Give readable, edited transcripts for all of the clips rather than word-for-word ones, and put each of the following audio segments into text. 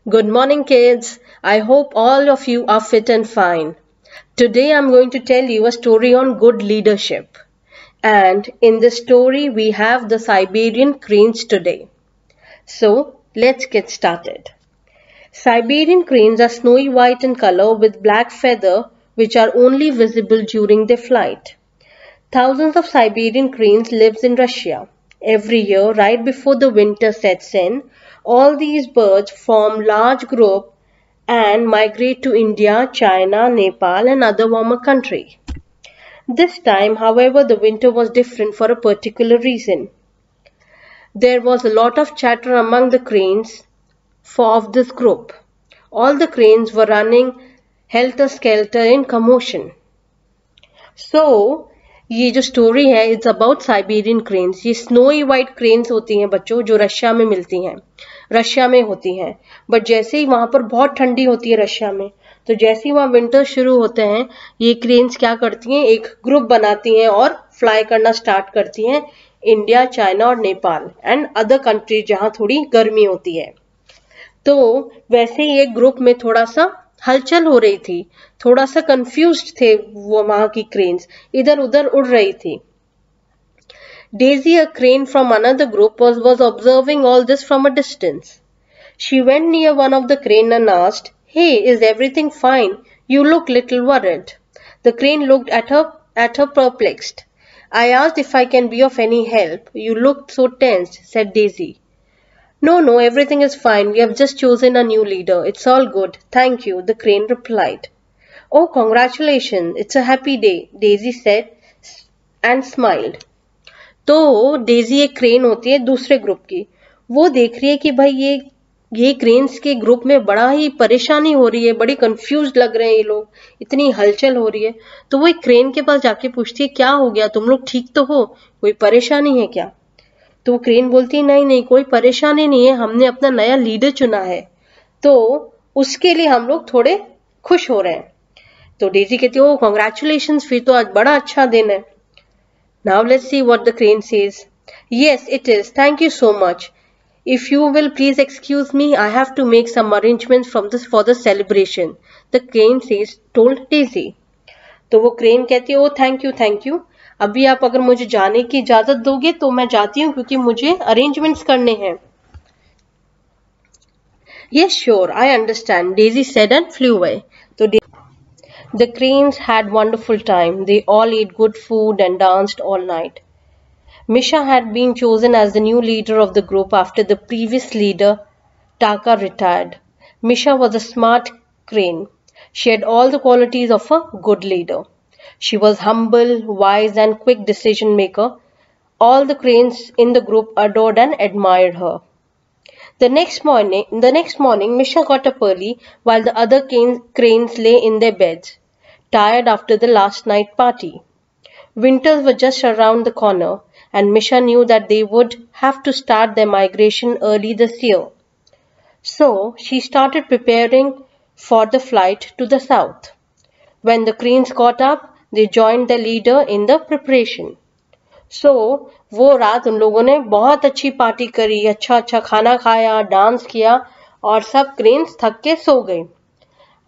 Good morning, kids. I hope all of you are fit and fine. Today I'm going to tell you a story on good leadership. And in this story, we have the Siberian cranes today. So let's get started. Siberian cranes are snowy white in color with black feather, which are only visible during their flight. Thousands of Siberian cranes live in Russia. Every year, right before the winter sets in, all these birds form large groups and migrate to India, China, Nepal and other warmer countries. This time, however, the winter was different for a particular reason. There was a lot of chatter among the cranes of this group. All the cranes were running helter-skelter in commotion. So, ये जो story है it's about Siberian cranes. ये snowy white cranes होती हैं बच्चों, जो Russia में मिलती हैं, रशिया में होती हैं. बट जैसे ही वहां पर बहुत ठंडी होती है रशिया में, तो जैसे ही वहां विंटर शुरू होते हैं, ये क्रेन्स क्या करती हैं, एक ग्रुप बनाती हैं और फ्लाई करना स्टार्ट करती हैं इंडिया, चाइना और नेपाल एंड अदर कंट्रीज जहां थोड़ी गर्मी होती है. तो वैसे ही एक ग्रुप में थोड़ा सा हलचल हो रही थी, थोड़ा सा कंफ्यूज्ड थे वो वहां की क्रेन्स, इधर उधर उड़ रही थी. Daisy, a crane from another group, was observing all this from a distance. She went near one of the crane and asked, "Hey, is everything fine? You look little worried." The crane looked at her perplexed. "I asked if I can be of any help. You looked so tense," said Daisy. No, everything is fine. We have just chosen a new leader. It's all good. Thank you," the crane replied. "Oh, congratulations. It's a happy day," Daisy said and smiled. तो Daisy एक crane होती है दूसरे group की. वो देख रही है कि भाई ये क्रेन्स के ग्रुप में बड़ा ही परेशानी हो रही है, बड़ी कंफ्यूज लग रहे हैं ये लोग, इतनी हलचल हो रही है. तो वो एक क्रेन के पास जाके पूछती है, क्या हो गया, तुम लोग ठीक तो हो, कोई परेशानी है क्या? तो वो क्रेन बोलती है, नहीं कोई परेशानी नहीं है, हमने अपना नया लीडर चुना है, तो उसके लिए हम लोग थोड़े खुश हो रहे हैं. तो डेजी कहती है, ओ कॉन्ग्रेचुलेशंस, फिर तो आज बड़ा अच्छा दिन है. Now let's see what the crane says. Yes it is, thank you so much. If you will please excuse me, I have to make some arrangements for the celebration, the crane says, told Daisy. तो वो crane कहती है, ओ thank you, अभी आप अगर मुझे जाने की इजाजत दोगे तो मैं जाती हूँ, क्योंकि मुझे अरेंजमेंट्स करने हैं. Yes, sure, I understand, Daisy said and flew away. So the cranes had wonderful time. They all ate good food and danced all night. Misha had been chosen as the new leader of the group after the previous leader, Taka, retired. Misha was a smart crane. She had all the qualities of a good leader. She was humble, wise and quick decision maker. All the cranes in the group adored and admired her. The next morning, Misha got up early while the other cranes lay in their beds, tired after the last night party. Winters were just around the corner, and Misha knew that they would have to start their migration early this year. So she started preparing for the flight to the south. When the cranes got up, they joined the leader in the preparation. So वो रात उन लोगों ने बहुत अच्छी party करी, अच्छा खाना खाया, डांस किया और सब क्रेन्स थक के सो गए.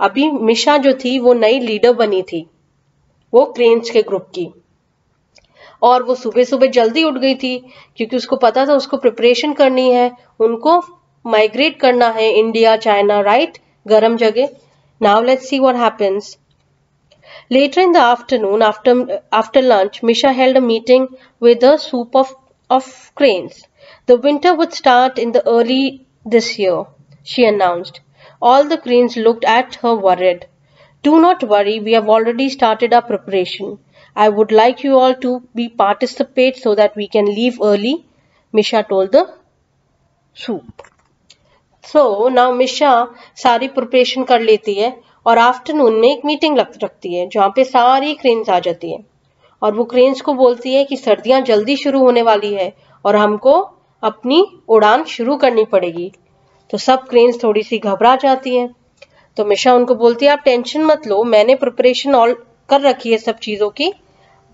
अभी मिशा जो थी वो नई लीडर बनी थी वो क्रेन्स के ग्रुप की, और वो सुबह सुबह जल्दी उठ गई थी, क्योंकि उसको पता था उसको प्रिपरेशन करनी है, उनको माइग्रेट करना है इंडिया, चाइना, राइट, गर्म जगह. Now let's see what happens. Later in the afternoon, after lunch, Misha held a meeting with a soup of cranes. The winter would start in the early this year, she announced. All the cranes looked at her worried. Do not worry, we have already started our preparation. I would like you all to participate so that we can leave early, Misha told the soup. So now Misha सारी preparation कर लेती है और afternoon में एक meeting रखती है जहाँ पे सारी क्रेन्स आ जाती है, और वो क्रेन्स को बोलती है कि सर्दियां जल्दी शुरू होने वाली है और हमको अपनी उड़ान शुरू करनी पड़ेगी. तो सब क्रेन्स थोड़ी सी घबरा जाती हैं. तो मिशा उनको बोलती है, आप टेंशन मत लो, मैंने प्रिपरेशन ऑल कर रखी है सब चीज़ों की,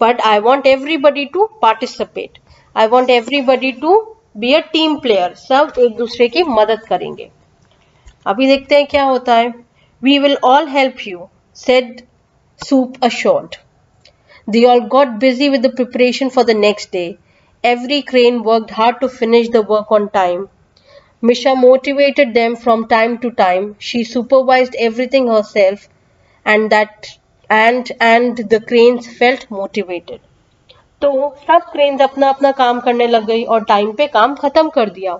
but I want everybody to participate, I want everybody to be a team player, सब एक दूसरे की मदद करेंगे. अभी देखते हैं क्या होता है। We will all help you, said Soup assured. They all got busy with the preparation for the next day. Every crane worked hard to finish the work on time. Misha motivated them from time to time. She supervised everything herself, and the cranes felt motivated. तो सब cranes अपना अपना काम करने लग गई और time पे काम खत्म कर दिया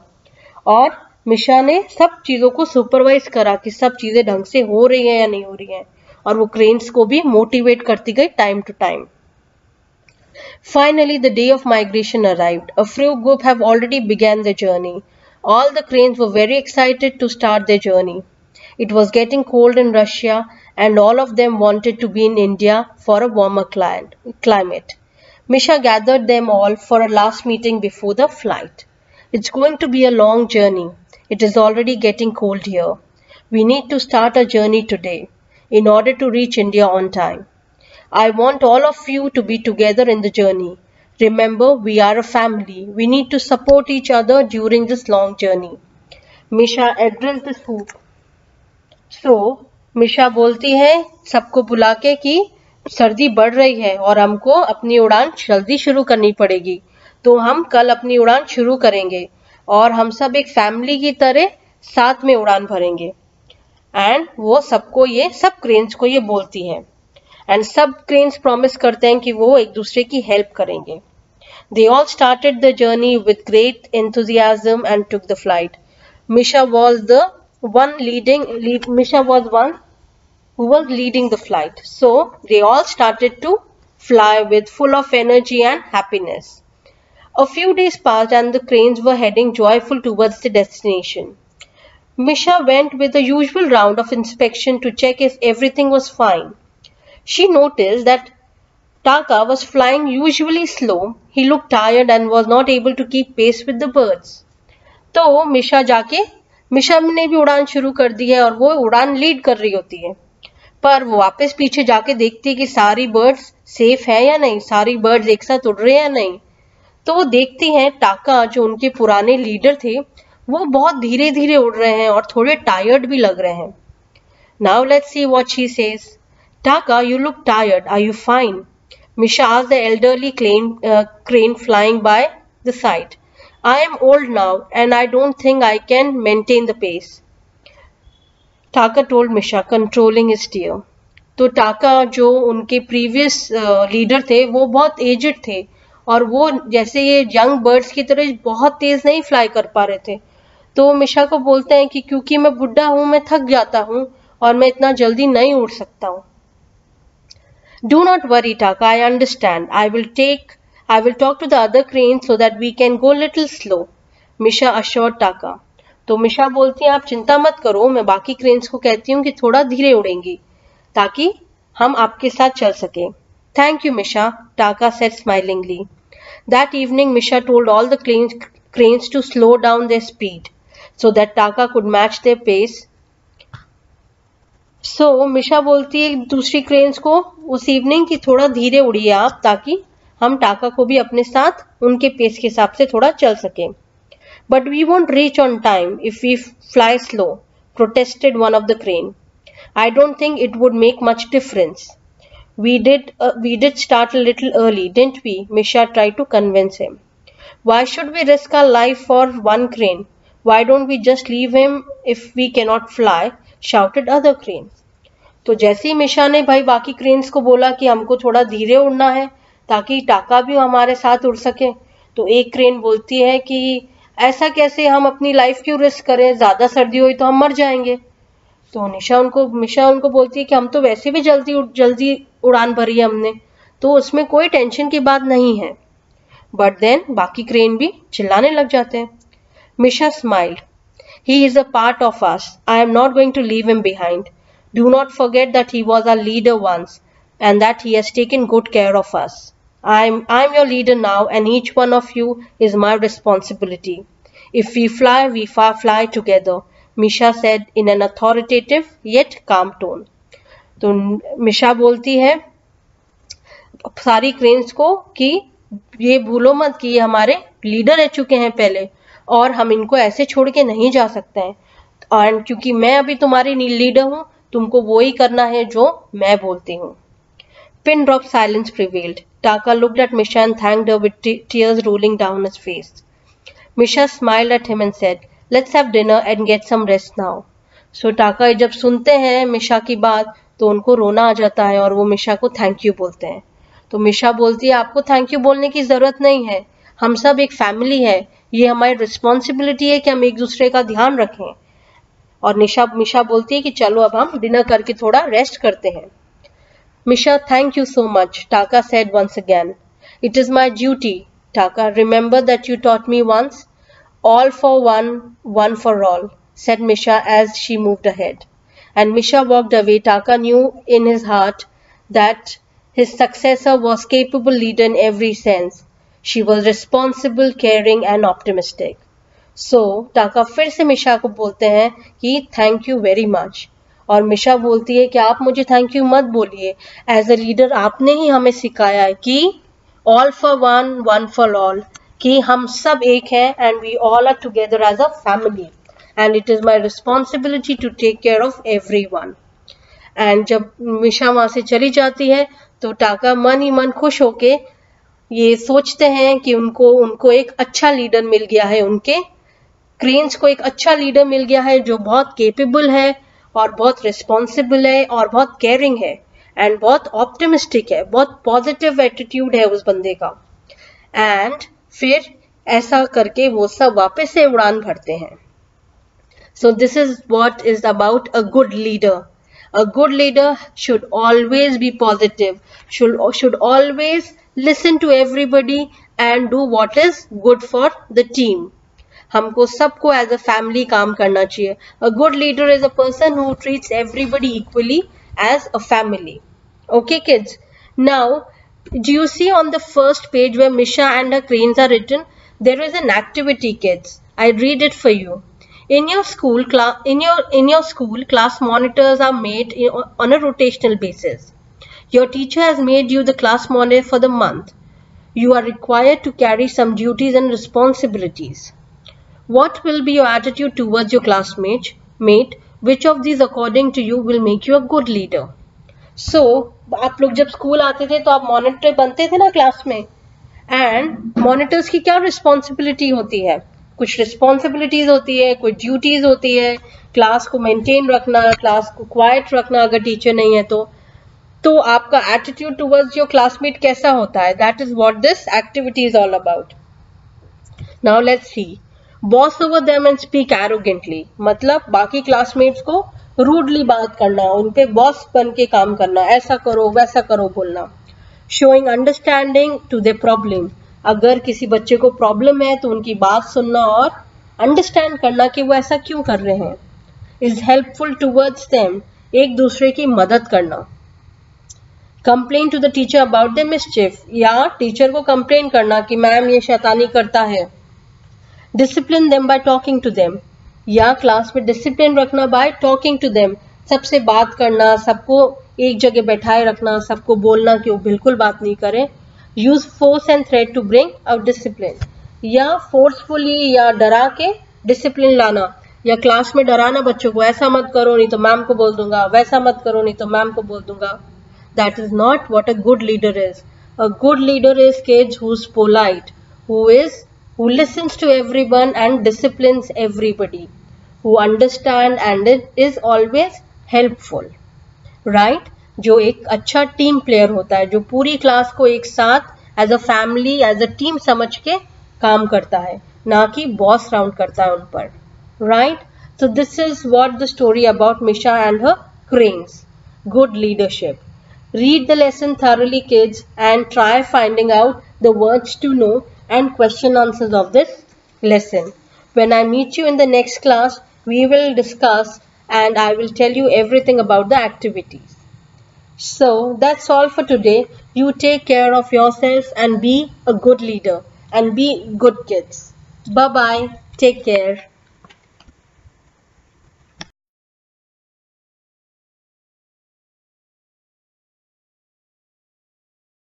और मिशा ने सब चीजों को सुपरवाइज करा कि सब चीजें ढंग से हो रही हैं या नहीं हो रही हैं और वो क्रेन्स को भी मोटिवेट करती गई time to time. Finally, the day of migration arrived. A few group have already begun their journey. All the cranes were very excited to start their journey. It was getting cold in Russia and all of them wanted to be in India for a warmer climate. Misha gathered them all for a last meeting before the flight. It's going to be a long journey. It is already getting cold here. We need to start our journey today in order to reach India on time. I want all of you to be together in the journey. Remember, we are a family. We need to support each other during this long journey. Misha addressed the group. So, Misha बोलती है सबको बुला के कि सर्दी बढ़ रही है और हमको अपनी उड़ान जल्दी शुरू करनी पड़ेगी. तो हम कल अपनी उड़ान शुरू करेंगे और हम सब एक फैमिली की तरह साथ में उड़ान भरेंगे. एंड वो सबको ये सब क्रेन्स को ये बोलती है एंड सब क्रेन्स प्रॉमिस करते हैं कि वो एक दूसरे की हेल्प करेंगे. They all started the journey with great enthusiasm and took the flight. Misha was one who was leading the flight. So they all started to fly with full of energy and happiness. A few days passed and the cranes were heading joyful towards the destination. Misha went with the usual round of inspection to check if everything was fine. She noticed that Taka was flying usually slow. He looked tired and was not able to keep pace with the birds. तो मिशा ने भी उड़ान शुरू कर दी है और वो उड़ान लीड कर रही होती है पर वो वापस पीछे जाके देखती है कि सारी बर्ड्स सेफ है या नहीं, सारी बर्ड्स एक साथ उड़ रहे हैं या नहीं. तो वो देखती हैं टाका जो उनके पुराने लीडर थे वो बहुत धीरे धीरे उड़ रहे हैं और थोड़े टायर्ड भी लग रहे हैं. Now let's see what she says. Taka, you look tired. Are you fine? Misha asked the elderly crane flying by the side. I am old now and I don't think I can maintain the pace. Taka told Misha, controlling his steer. तो टाका जो उनके previous leader थे वो बहुत aged थे और वो जैसे ये यंग बर्ड्स की तरह बहुत तेज नहीं फ्लाई कर पा रहे थे. तो मिशा को बोलते हैं कि क्योंकि मैं बुढ़ा हूं, मैं थक जाता हूं और मैं इतना जल्दी नहीं उड़ सकता हूं. Do not worry, Taka. I understand. I will talk to the other cranes so that we can go little slow. Misha assured Taka. तो मिशा बोलती है आप चिंता मत करो, मैं बाकी क्रेन्स को कहती हूँ कि थोड़ा धीरे उड़ेंगी ताकि हम आपके साथ चल सके. Thank you, Misha, Taka said smilingly. That evening, Misha told all the cranes to slow down their speed so that Taka could match their pace. So, मिशा बोलती है दूसरी क्रेन्स को उस इवनिंग की थोड़ा धीरे उड़िए आप ताकि हम टाका को भी अपने साथ उनके पेस के हिसाब से थोड़ा चल सके. But we won't reach on time if we fly slow, protested one of the crane. I don't think it would make much difference. We did start a little early, didn't we? Misha tried to convince him. Why should we risk our life for one crane? Why don't we just leave him if we cannot fly? Shouted other cranes. तो जैसे ही मिशा ने भाई बाकी cranes को बोला कि हमको थोड़ा धीरे उड़ना है ताकि टाका भी हमारे साथ उड़ सके, तो एक क्रेन बोलती है कि ऐसा कैसे, हम अपनी लाइफ क्यों रिस्क करें, ज्यादा सर्दी हुई तो हम मर जाएंगे. तो मिशा उनको बोलती है कि हम तो वैसे भी जल्दी उड़ान भरी है हमने, तो उसमें कोई टेंशन की बात नहीं है. बट देन बाकी क्रेन भी चिल्लाने लग जाते हैं. मिशा smiled. He is a part of us. I am not going to leave him behind. Do not forget that he was our leader once and that he has taken good care of us. I'm your leader now and each one of you is my responsibility. If we fly, we fly together, Misha said in an authoritative yet calm tone. तो मिशा बोलती है सारी cranes को कि ये भूलो मत कि ये हमारे लीडर रह चुके हैं पहले और हम इनको ऐसे छोड़ के नहीं जा सकते हैं. एंड क्योंकि मैं अभी तुम्हारी लीडर हूँ, तुमको वो ही करना है जो मैं बोलती हूँ. Pin drop silence prevailed. Taka looked at Misha and thanked her with tears rolling down his face. Misha smiled at him and said, "Let's have dinner and get some rest now." So Taka जब सुनते हैं मिशा की बात तो उनको रोना आ जाता है और वो मिशा को थैंक यू बोलते हैं. तो मिशा बोलती है, आपको थैंक यू बोलने की जरूरत नहीं है, हम सब एक फैमिली है, ये हमारी रिस्पॉन्सिबिलिटी है कि हम एक दूसरे का ध्यान रखें. और मिशा बोलती है कि चलो अब हम डिनर करके थोड़ा रेस्ट करते हैं. Misha, thank you so much, Taka said once again. It is my duty, Taka. Remember that you taught me once? All for one, one for all, said Misha as she moved ahead. And Misha walked away. Taka knew in his heart that his successor was capable leader in every sense. She was responsible, caring and optimistic. So, Taka फिर से मिशा को बोलते हैं कि thank you very much. और मिशा बोलती है कि आप मुझे थैंक यू मत बोलिए, एज अ लीडर आपने ही हमें सिखाया है कि all for one, one for all, कि हम सब एक हैं and we all are together as a family and it is my responsibility to take care of everyone. And जब मिशा वहां से चली जाती है तो टाका मन ही मन खुश होके ये सोचते हैं कि उनको एक अच्छा लीडर मिल गया है, उनके क्रेन्स को एक अच्छा लीडर मिल गया है जो बहुत केपेबल है और बहुत रिस्पॉन्सिबल है और बहुत केयरिंग है एंड बहुत ऑप्टिमिस्टिक है, बहुत पॉजिटिव एटीट्यूड है उस बंदे का. एंड फिर ऐसा करके वो सब वापस से उड़ान भरते हैं. So this is what is about a good leader. A good leader should always be positive, should always listen to everybody and do what is good for the team. हमको सबको एज अ फैमिली काम करना चाहिए. A good leader is a person who treats everybody equally as a family. Okay kids, now do you see on the first page where Misha and her cranes are written? There is an activity, kids. I read it for you. In your school class monitors are made on a rotational basis. Your teacher has made you the class monitor for the month. You are required to carry some duties and responsibilities. What will be your attitude towards your classmate? Which of these according to you will make you a good leader? So, आप लोग जब school आते थे तो आप monitor बनते थे ना क्लास में, एंड मॉनिटर्स की क्या रिस्पॉन्सिबिलिटी होती है? कुछ रिस्पॉन्सिबिलिटीज होती है, कुछ ड्यूटीज होती है, क्लास को मेंटेन रखना, क्लास को क्वाइट रखना अगर टीचर नहीं है तो आपका एटीट्यूड टुवर्ड्स योर क्लासमेट कैसा होता है? That is what this activity is all about. Now let's see. Boss over them and speak arrogantly, मतलब बाकी क्लासमेट्स को रूडली बात करना, उनके बॉस बन के काम करना, ऐसा करो वैसा करो बोलना. Showing understanding to the problem, अगर किसी बच्चे को प्रॉब्लम है तो उनकी बात सुनना और अंडरस्टैंड करना कि वो ऐसा क्यों कर रहे हैं. इज हेल्पफुल टुवर्ड्स देम, एक दूसरे की मदद करना. Complain to the teacher about the mischief, या टीचर को कंप्लेन करना कि मैम ये शैतानी करता है. Discipline them by talking to them, या क्लास में डिसिप्लिन रखना बाय टॉकिंग टू देम, सबसे बात करना, सबको एक जगह बैठाए रखना, सबको बोलना कि वो बिल्कुल बात नहीं करें. Use force and threat to bring out discipline, या फोर्सफुली या डरा के डिसिप्लिन लाना, या क्लास में डराना बच्चों को, ऐसा मत करो नहीं तो मैम को बोल दूंगा, वैसा मत करो नहीं तो मैम को बोल दूंगा. That is not what a good leader is. A good leader is kids who's polite, who listens to everyone and disciplines everybody, who understand and is always helpful, right? जो एक अच्छा टीम प्लेयर होता है, जो पूरी class को एक साथ as a family as a team समझ के काम करता है, ना कि बॉस राउंड करता है उन पर, right? So this is what the story about Misha and her cranes. Good leadership. Read the lesson thoroughly, kids, and try finding out the words to know and question answers of this lesson. When I meet you in the next class, we will discuss and I will tell you everything about the activities. So that's all for today. You take care of yourselves and be a good leader and be good kids. Bye bye. Take care.